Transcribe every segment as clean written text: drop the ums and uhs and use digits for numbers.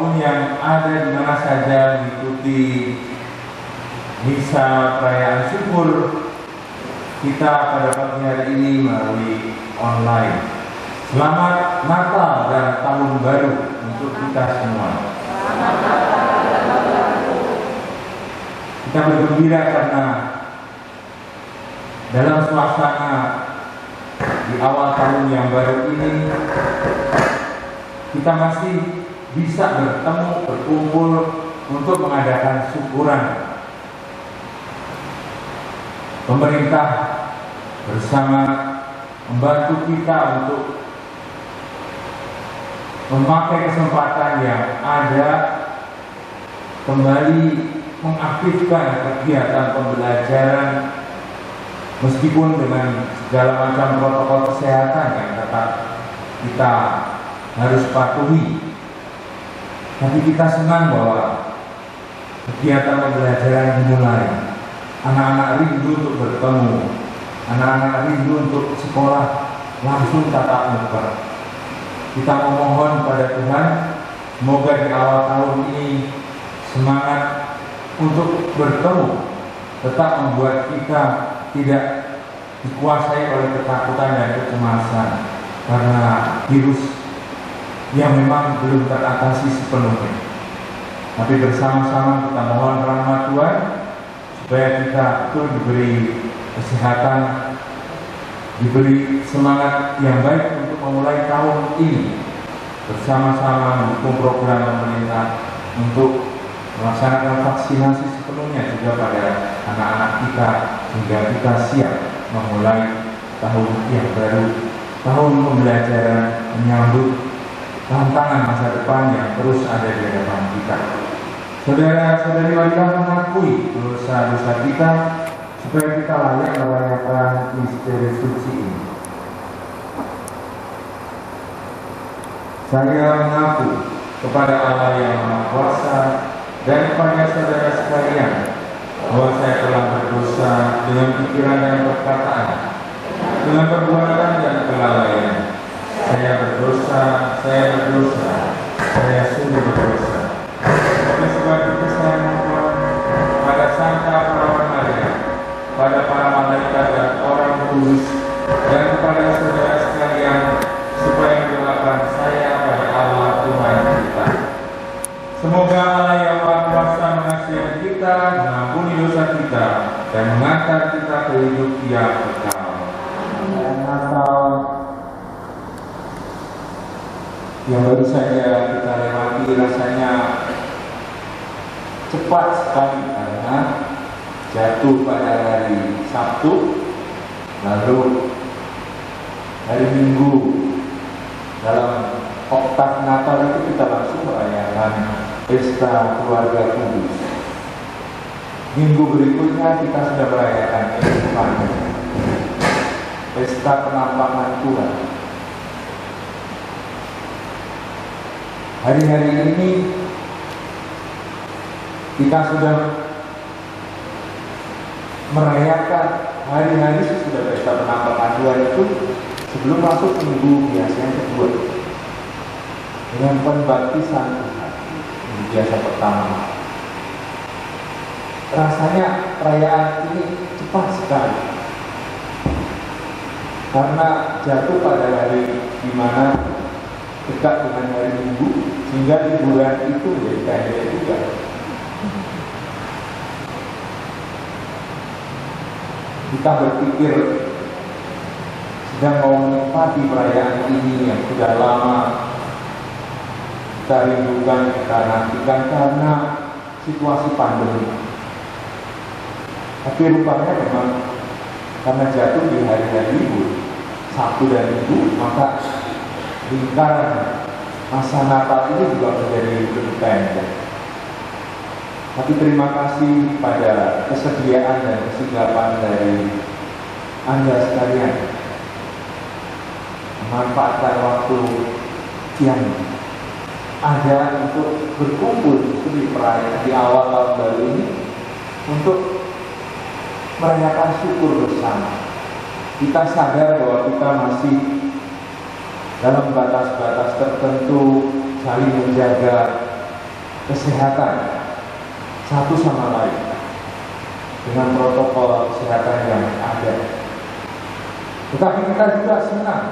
maupun yang ada di mana saja mengikuti misa perayaan syukur kita pada pagi hari ini melalui online. Selamat Natal dan Tahun Baru untuk kita semua. Kita bergembira karena dalam suasana di awal tahun yang baru ini kita masih bisa bertemu, berkumpul untuk mengadakan syukuran. Pemerintah bersama membantu kita untuk memakai kesempatan yang ada kembali mengaktifkan kegiatan pembelajaran meskipun dengan segala macam protokol kesehatan yang tetap kita harus patuhi. Tapi kita senang bahwa kegiatan pembelajaran dimulai. Anak-anak rindu untuk bertemu, anak-anak rindu untuk sekolah langsung tatap muka. Kita memohon pada Tuhan, semoga di awal tahun ini semangat untuk bertemu tetap membuat kita tidak dikuasai oleh ketakutan dan kecemasan karena virus yang memang belum teratasi sepenuhnya. Tapi bersama-sama kita mohon rahmat Tuhan supaya kita betul diberi kesehatan, diberi semangat yang baik untuk memulai tahun ini, bersama-sama mendukung program pemerintah untuk melaksanakan vaksinasi sepenuhnya juga pada anak-anak kita sehingga kita siap memulai tahun yang baru, tahun pembelajaran menyambut tantangan masa depan yang terus ada di hadapan kita. Saudara-saudari marilah mengakui dosa-dosa kita supaya kita layak merayakan misteri suci ini. Saya mengaku kepada Allah yang Maha Kuasa dan kepada saudara sekalian bahwa saya telah berdosa dengan pikiran dan perkataan, dengan perbuatan dan kelalaian. Saya berdosa, saya sungguh berdosa. Oleh sebab itu saya mohon pada Santa Perawan Maria, pada para malaikat dan orang kudus, dan kepada saudara sekalian supaya mendoakan saya pada Allah Tuhan kita. Semoga Allah yang Maha Kuasa mengasihi kita, mengampuni dosa kita, dan mengantar kita ke hidup yang kekal. Natal yang baru saja kita lewati rasanya cepat sekali karena jatuh pada hari Sabtu, lalu hari Minggu dalam oktav Natal itu kita langsung merayakan pesta keluarga kudus. Minggu berikutnya kita sudah merayakan pesta penampakan Tuhan. Hari-hari ini kita sudah merayakan hari-hari sesudah pesta penampakan Tuhan itu sebelum masuk minggu biasanya kedua dengan pembaptisan Tuhan, minggu biasa pertama. Rasanya perayaan ini cepat sekali karena jatuh pada hari di mana dekat dengan hari Minggu, sehingga liburan itu menjadi pendek juga. Kita berpikir sedang mau menikmati perayaan ini yang sudah lama kita rindukan, kita nantikan karena situasi pandemi. Tapi rupanya memang karena jatuh di hari-hari libur Sabtu dan Minggu, maka lingkaran masa Natal ini juga menjadi lebih pendek. Tapi terima kasih pada kesediaan dan kesigapan dari Anda sekalian memanfaatkan waktu yang ada untuk berkumpul di perayaan di awal tahun baru ini untuk merayakan syukur bersama. Kita sadar bahwa kita masih dalam batas-batas tertentu saling menjaga kesehatan satu sama lain dengan protokol kesehatan yang ada. Tetapi kita juga senang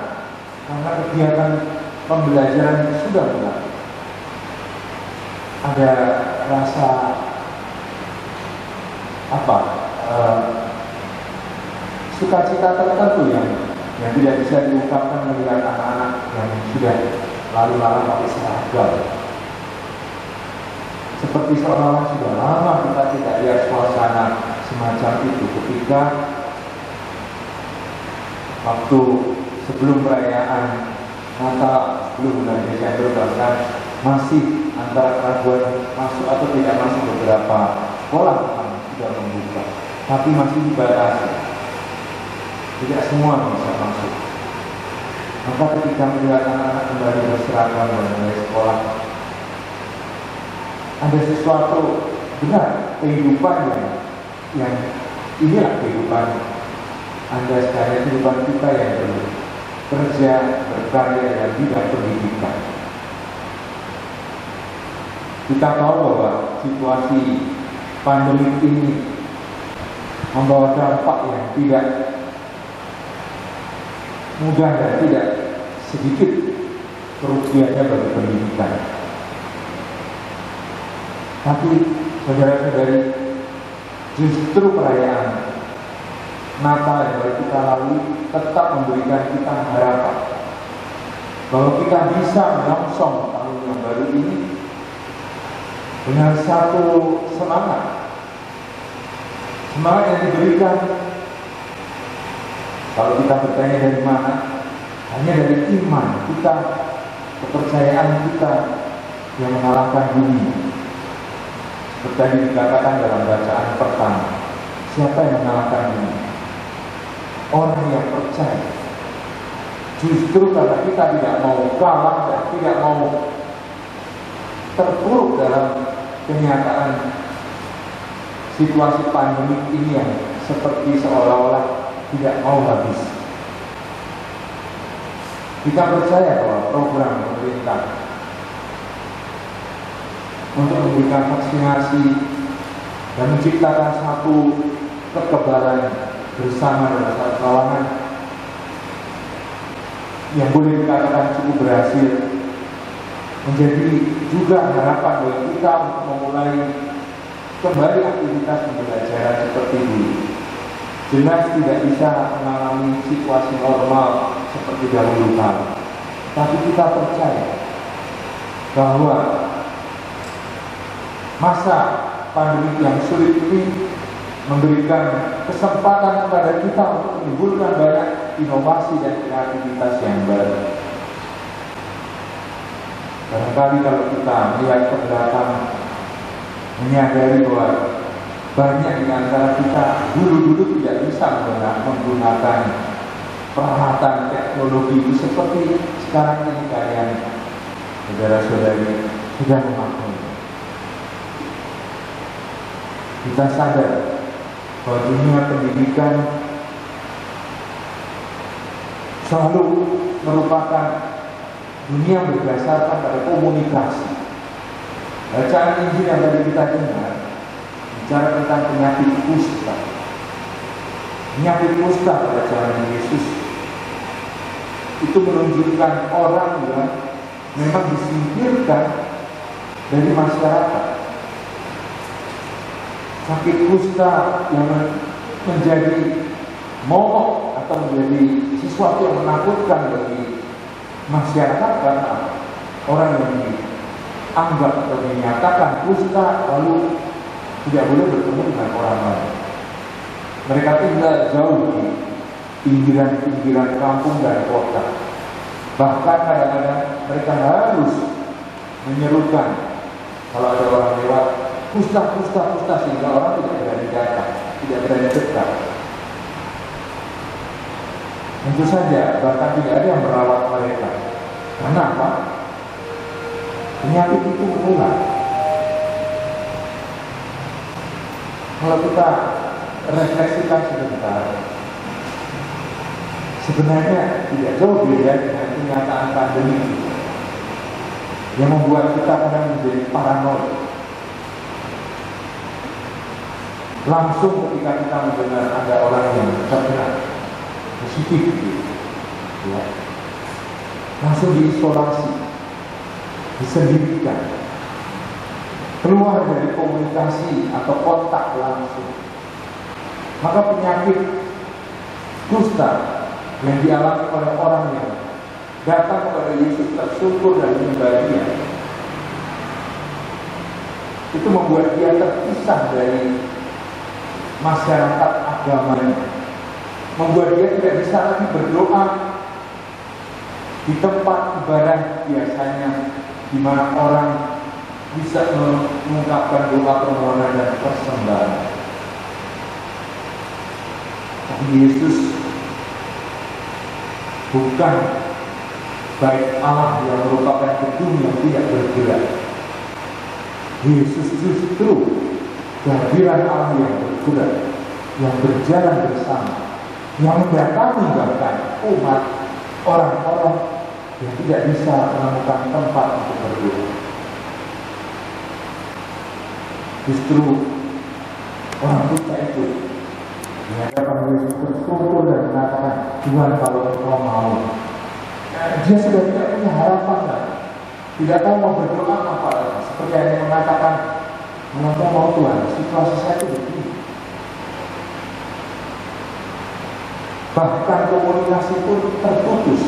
karena kegiatan pembelajaran sudah mulai. Ada rasa sukacita tertentu yang tidak bisa diungkapkan melihat anak-anak yang sudah lalu lalang pakai seragam. Seperti seolah-olah sudah lama kita tidak lihat suasana semacam itu ketika waktu sebelum perayaan Natal, sebelum bulan Desember, bahkan masih antara keraguan masuk atau tidak masuk beberapa sekolah sudah membuka, tapi masih dibatasi. Tidak semua bisa masuk. Maka ketika melihat anak-anak kembali berseragam dan mulai sekolah, ada sesuatu benar kehidupan yang inilah kehidupan Anda sekalian, kehidupan kita yang bekerja, berkarya dalam bidang pendidikan. Kita tahu bahwa situasi pandemi ini membawa dampak yang tidak mudah dan tidak sedikit kerugiannya bagi pendidikan. Tapi saudara-saudari, justru perayaan Natal yang baru kita lalui tetap memberikan kita harapan bahwa kita bisa menyongsong tahun yang baru ini dengan satu semangat yang diberikan. Kalau kita bertanya dari mana, hanya dari iman kita, kepercayaan kita yang mengalahkan dunia. Seperti dikatakan dalam bacaan pertama, siapa yang mengalahkan dunia? Orang yang percaya. Justru karena kita tidak mau kalah dan tidak mau terpuruk dalam kenyataan situasi pandemi ini yang seperti seolah-olah tidak mau habis. Kita percaya bahwa program pemerintah untuk memberikan vaksinasi dan menciptakan satu kekebalan bersama dalam satu kalangan yang boleh dikatakan cukup berhasil, menjadi juga harapan bagi kita untuk memulai kembali aktivitas pembelajaran seperti dulu. Jelas tidak bisa mengalami situasi normal seperti dahulu kala, tapi kita percaya bahwa masa pandemi yang sulit ini memberikan kesempatan kepada kita untuk menimbulkan banyak inovasi dan kreativitas yang baru. Barangkali kalau kita melihat ke belakang, menyadari bahwa banyak di antara kita dulu tidak bisa menggunakan peralatan teknologi itu seperti sekarang ini kalian saudara-saudari sudah memakai. Kita sadar bahwa dunia pendidikan selalu merupakan dunia berdasarkan pada komunikasi. Bacaan Injil yang tadi kita dengar bicara tentang penyakit kusta. Penyakit kusta pada zaman Yesus itu menunjukkan orang yang memang disingkirkan dari masyarakat. Sakit kusta yang menjadi momok atau menjadi sesuatu yang menakutkan bagi masyarakat karena orang yang dianggap atau dinyatakan kusta lalu tidak boleh bertemu dengan orang lain. Mereka tinggal jauh di pinggiran-pinggiran kampung dan kota. Bahkan kadang-kadang mereka harus menyerukan kalau ada orang lewat, kusta sehingga orang tidak berani datang, tidak berani dekat. Tentu saja bahkan tidak ada yang merawat mereka. Kenapa? Penyakit itu menular. Kalau kita refleksikan sebentar, sebenarnya tidak jauh beda dengan kenyataan pandemi. yang membuat kita kadang menjadi paranoid. Langsung ketika kita mendengar ada orang yang terkena positif, ya, langsung diisolasi, disendirikan, keluar dari komunikasi atau kontak langsung. Maka penyakit kusta yang dialami oleh orang yang datang kepada Yesus tersungkur dan menyembah Dia, itu membuat dia terpisah dari masyarakat agamanya, membuat dia tidak bisa lagi berdoa di tempat ibadah biasanya, di mana orang bisa mengungkapkan doa permohonan dan persembahan. Tapi Yesus bukan baik Allah yang merupakan gedung yang tidak bergerak. Yesus justru kehadiran Allah yang bergerak, yang berjalan bersama, yang mendatangi bahkan umat, orang-orang yang tidak bisa menemukan tempat untuk berdoa. Justru orang buta itu di hadapan Yesus bersyukur dan mengatakan, Tuhan kalau Engkau mau. Dia sudah tidak punya harapan lagi, tidak tahu mau berdoa apa lagi. Seperti yang mengatakan, Engkau mau Tuhan, situasi saya itu begini. Bahkan komunikasi pun terputus.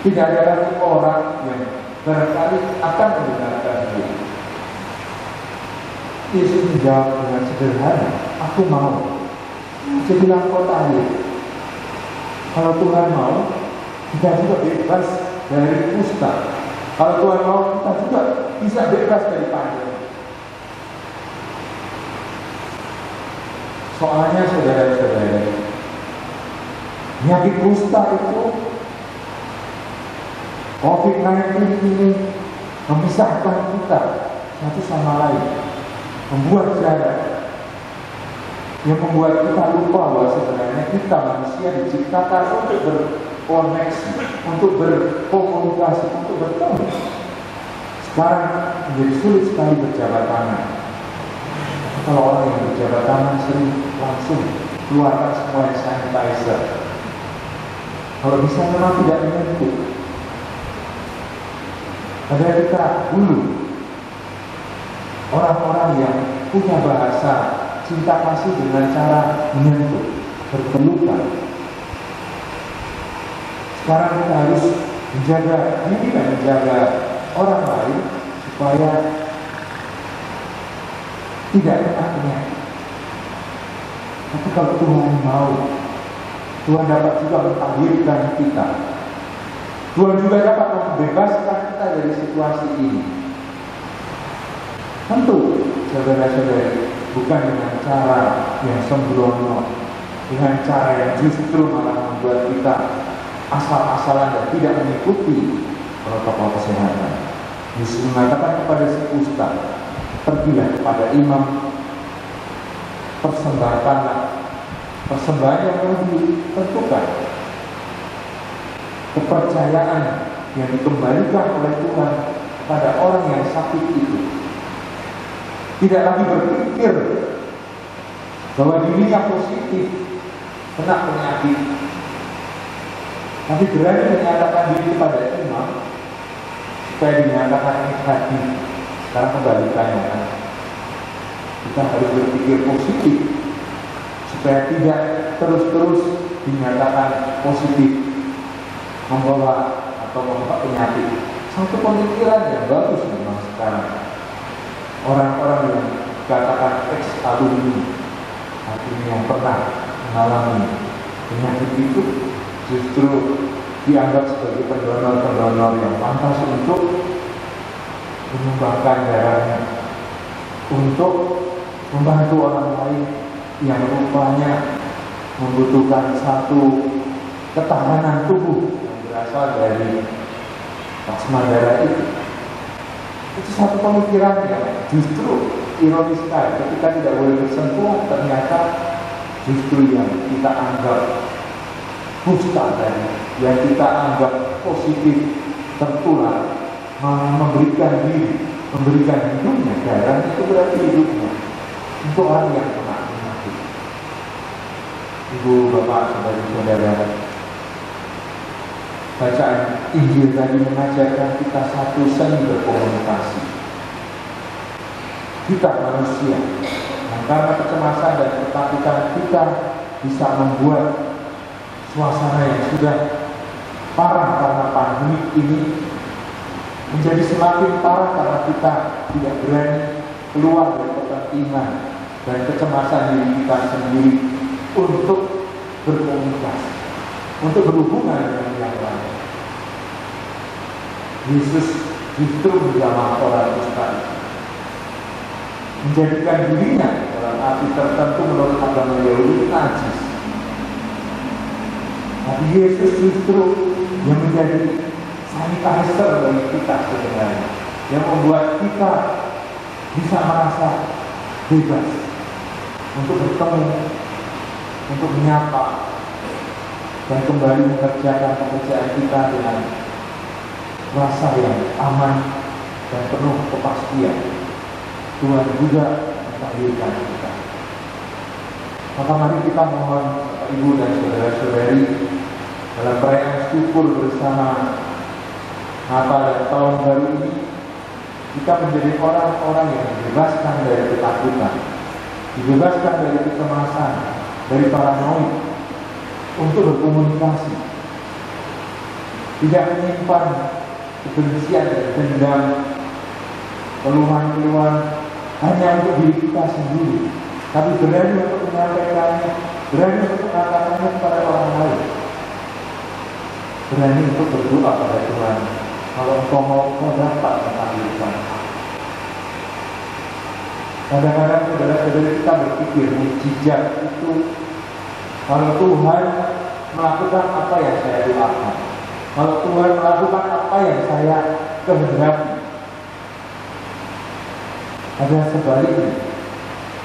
Tidak ada lagi orang yang barangkali akan mendengarkan dia. Yesus menjawab dengan sederhana, aku mau. Jadilah kota air. Kalau Tuhan mau, kita juga bebas dari kusta. Kalau Tuhan mau, kita juga bisa bebas dari pandemi. Soalnya saudara-saudara, penyakit kusta itu, COVID-19 ini memisahkan kita satu sama lain, membuat jarak, yang membuat kita lupa bahwa sebenarnya kita manusia diciptakan untuk berkoneksi, untuk berkomunikasi, untuk bertemu. Sekarang menjadi sulit sekali berjabat tangan. Kalau orang yang berjabat tangan sering langsung keluarkan semua sanitizer. Kalau bisa memang tidak menyentuh. Ada kita dulu orang-orang yang punya bahasa cinta kasih dengan cara menyentuh, berpelukan. Sekarang kita harus menjaga diri dan menjaga orang lain supaya tidak kena penyakit. Tapi kalau Tuhan mau, Tuhan dapat juga mentahirkan kita. Tuhan juga dapat membebaskan kita dari situasi ini. Tentu, saudara-saudari, bukan dengan cara yang sembrono, dengan cara yang justru malah membuat kita asal-asalan dan tidak mengikuti protokol kesehatan. Yesus mengatakan kepada si kusta, pergilah kepada imam, persembahkanlah persembahan yang telah ditentukan. Kepercayaan yang dikembalikan oleh Tuhan kepada orang yang sakit itu, tidak lagi berpikir bahwa dirinya positif kena penyakit, tapi berani menyatakan diri kepada imam supaya dinyatakan ini tadi. Sekarang kebalikannya kan, kita harus berpikir positif supaya tidak terus-terus dinyatakan positif, membawa atau membawa penyakit. Satu pemikiran yang bagus memang sekarang. Orang-orang yang dikatakan ex-alumni, artinya yang pernah mengalami penyakit itu, justru dianggap sebagai pendonor-pendonor yang pantas untuk menyumbangkan darahnya, untuk membantu orang lain yang rupanya membutuhkan satu ketahanan tubuh yang berasal dari plasma darah itu. Itu satu pemikiran yang justru ironis sekali. Ketika tidak boleh bersentuhan, ternyata justru yang kita anggap kusta tadi, yang kita anggap positif tertular, memberikan diri, memberikan hidupnya. Darah itu berarti hidupnya untuk orang yang pernah mati. Ibu, bapak, saudara-saudara, bacaan Injil tadi mengajarkan kita satu seni berkomunikasi. Kita manusia, dan karena kecemasan dan ketakutan kita bisa membuat suasana yang sudah parah karena pandemi ini menjadi semakin parah karena kita tidak berani keluar dari kepentingan dan kecemasan diri kita sendiri untuk berkomunikasi, untuk berhubungan dengan yang lain. Yesus justru menjamah orang kusta, menjadikan dirinya dalam arti tertentu menurut agama Yahudi najis. Tapi Yesus justru yang menjadi sanitizer bagi kita sebenarnya, yang membuat kita bisa merasa bebas untuk bertemu, untuk menyapa, dan kembali mengerjakan pekerjaan kita dengan rasa yang aman dan penuh kepastian. Tuhan juga mentakdirkan kita. Maka mari kita mohon Ibu dan saudara-saudari dalam perayaan syukur bersama Natal dan Tahun Baru ini, kita menjadi orang-orang yang dibebaskan dari ketakutan, dibebaskan dari kecemasan, dari paranoid, untuk berkomunikasi, tidak menyimpan kebencian dan dendam, keluhan-keluhan hanya untuk diri kita sendiri, tapi berani untuk menyampaikannya, berani untuk mengatakannya kepada orang lain, berani untuk berdoa pada Tuhan. Kalau engkau mau, kau dapat mentakdirkan. Kadang-kadang saudara-saudara kita berpikir mukjizat itu kalau Tuhan melakukan apa yang saya doakan, kalau Tuhan melakukan apa yang saya kehendaki. Ada sebaliknya,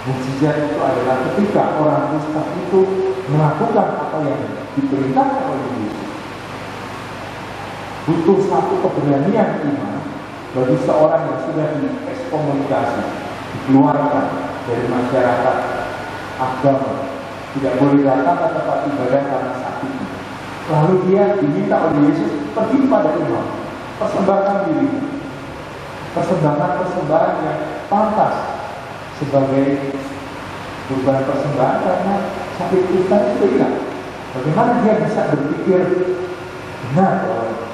mukjizat itu adalah ketika orang kusta itu melakukan apa yang diperintahkan oleh Yesus. Butuh satu keberanian iman bagi seorang yang sudah diekskomunikasi, dikeluarkan dari masyarakat agama, tidak boleh datang ke tempat ibadah karena sakitnya. Lalu dia diminta oleh Yesus pergi pada imam, persembahkan diri, persembahan yang pantas sebagai kurban persembahan karena sakit kita itu hilang. Bagaimana dia bisa berpikir benar bahwa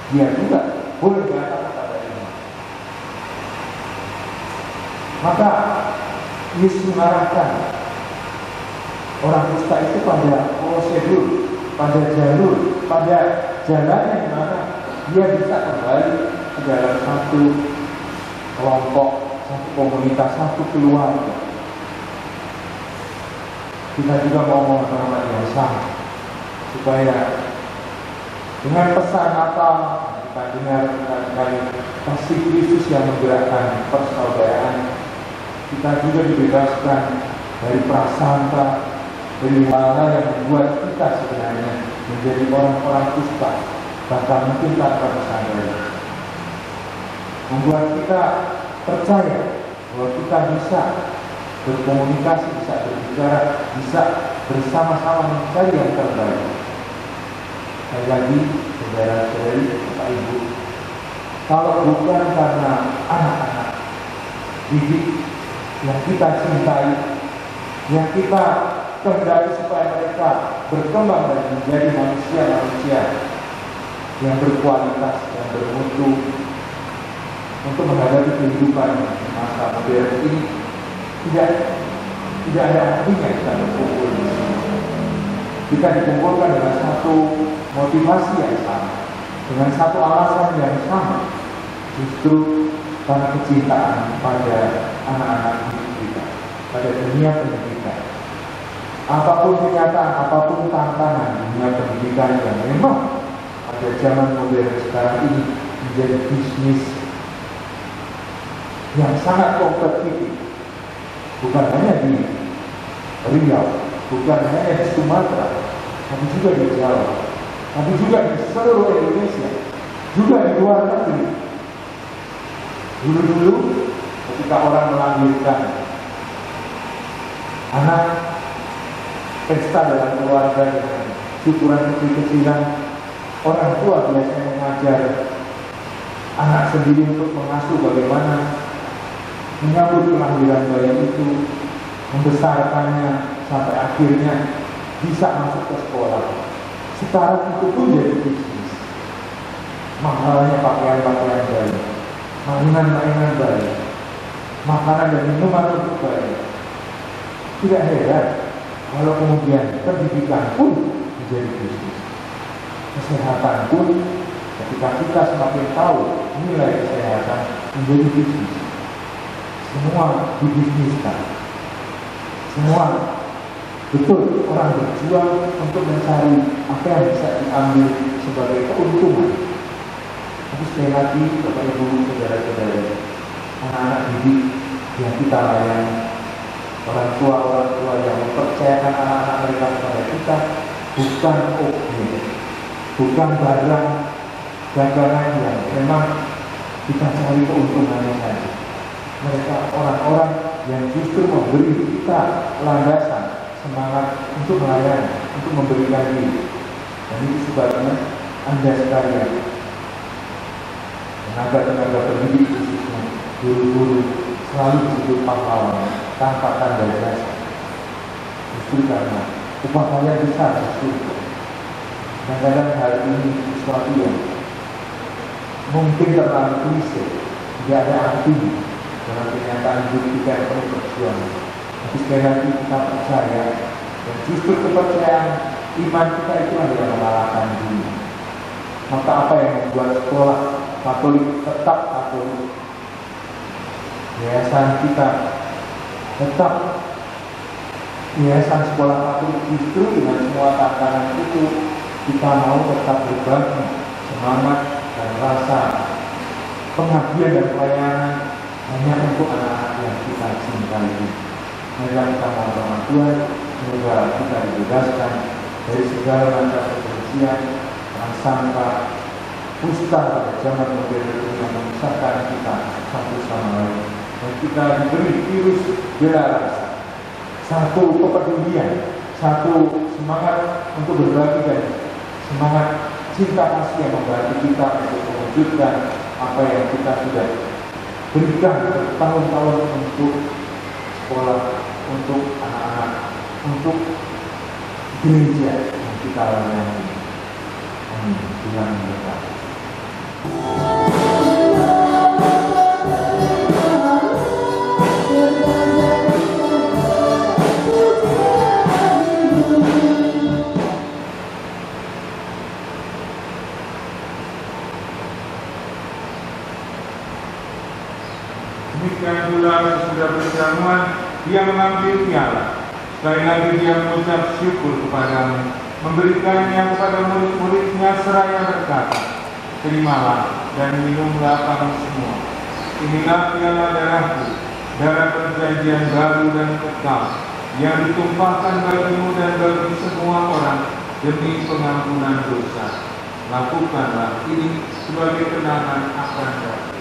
dia juga boleh datang kepada imam? Maka Yesus mengarahkan orang kusta itu pada prosedur, pada jalur, pada jalan yang mana dia bisa kembali ke dalam satu kelompok, satu komunitas, satu keluarga. Kita juga mau mengenal yang sama, supaya dengan pesan Natal kita dengar kali kasih Kristus yang menggerakkan persaudaraan, kita juga dibebaskan dari prasangka, dari hal yang membuat kita sebenarnya menjadi orang-orang kusta, bahkan mungkin tanpa kesadaran, membuat kita percaya bahwa kita bisa berkomunikasi, bisa berbicara, bisa bersama-sama mencari yang terbaik. Sekali lagi, saudara-saudari, Bapak Ibu, kalau bukan karena anak-anak didik yang kita cintai, yang kita kehendaki supaya mereka berkembang dan menjadi manusia-manusia yang berkualitas, yang bermutu untuk menghadapi kehidupan masa modern ini, tidak ada artinya kita berkumpul di sini. Kita dikumpulkan dengan satu motivasi yang sama, dengan satu alasan yang sama, justru karena kecintaan pada anak-anak kita, pada dunia pendidikan. Apapun kenyataan, apapun tantangan dunia pendidikan yang memang pada zaman modern sekarang ini menjadi bisnis yang sangat kompetitif, bukan hanya di Riau, bukan hanya di Sumatera, tapi juga di Jawa, tapi juga di seluruh Indonesia, juga di luar negeri. Dulu-dulu ketika orang melahirkan anak, pesta dalam keluarga dengan syukuran kecil-kecilan, orang tua biasanya mengajar anak sendiri untuk mengasuh bagaimana menyambut kelahiran bayi itu, membesarkannya sampai akhirnya bisa masuk ke sekolah. Sekarang itu pun jadi bisnis. Mahalnya pakaian-pakaian bayi, mainan-mainan bayi, makanan dan minuman untuk bayi. Tidak heran kalau kemudian pendidikan pun menjadi bisnis. Kesehatan pun ketika kita semakin tahu nilai kesehatan menjadi bisnis. Semua dibisniskan. Semua betul orang berjuang untuk mencari apa yang bisa diambil sebagai keuntungan. Tapi sekali lagi, Bapak Ibu, saudara-saudara, anak-anak didik yang kita layani, orang tua yang mempercayakan anak-anak mereka kepada kita, bukan objek, bukan barang dagangan yang memang kita cari keuntungannya saja. Mereka orang-orang yang justru memberi kita landasan, semangat untuk melayani, untuk memberikan diri. Dan itu sebabnya Anda sekalian, tenaga-tenaga pendidik khususnya, guru-guru, selalu disebut pahlawan tanpa tanda jasa. Justru karena upah kalian besar justru. Kadang-kadang hal ini sesuatu yang mungkin terlalu klise, tidak ada artinya dalam kenyataan hidup kita yang penuh perjuangan. Tapi sekali lagi kita percaya, dan justru kepercayaan iman kita itu adalah mengalahkan dunia. Maka apa yang membuat sekolah Katolik tetap Katolik, yayasan kita tetap yayasan sekolah Katolik, justru dengan semua tantangan itu kita mau tetap berbagi semangat dan rasa pengabdian dan pelayanan hanya untuk anak-anak yang kita cintai. Mari kita mohon Tuhan, semoga kita dibebaskan dari segala macam kebencian, prasangka, dusta pada zaman modern yang memisahkan kita satu sama lain. Dan kita diberi virus bela rasa, satu kepedulian, satu semangat untuk berbagi dan semangat cinta kasih yang membantu kita untuk mewujudkan apa yang kita sudah berikan bertahun-tahun untuk sekolah, untuk anak-anak, untuk gereja yang kita layani. Amin. Tuhan memberkati. Demikian pula sesudah perjamuan, dia mengambil piala. Sekali lagi dia mengucap syukur kepadamu, memberikannya kepada murid-muridnya seraya berkata, terimalah dan minumlah kamu semua. Inilah piala darahku, darah perjanjian baru dan kekal, yang ditumpahkan bagimu dan bagi semua orang demi pengampunan dosa. Lakukanlah ini sebagai kenangan akan aku.